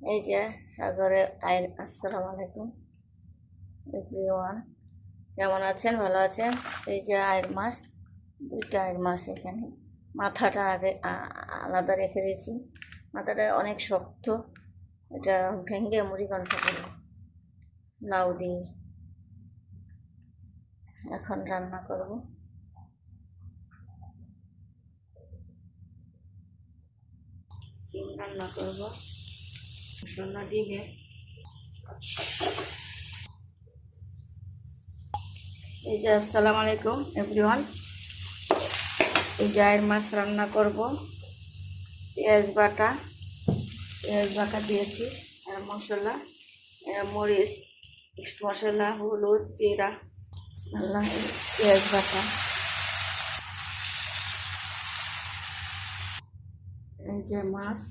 এই যে সাগরের আয়ের আসসালামু আলাইকুম এভরিওয়ান, কেমন আছেন? ভালো আছেন? এই যে আয়ের মাছ, দুইটা আয়ের মাছ এখানে। মাথাটা আগে আলাদা রেখে দিয়েছি। মাথাটা অনেক শক্ত, এটা ভেঙে মুড়ি ঘন্ট করবো লাউ দিয়ে। এখন রান্না করব। রান্না করব মশলা দিয়ে। এই যে আসসালামু আলাইকুম এভরিওয়ান, এই যে আয়ের মাছ রান্না করব। পেঁয়াজ বাটা দিয়েছি, আর মশলা, মরিচ, মিক্সড মশলা, হলুদ, জিরা, আল্লাহ, পেঁয়াজ বাটা, এই যে মাছ।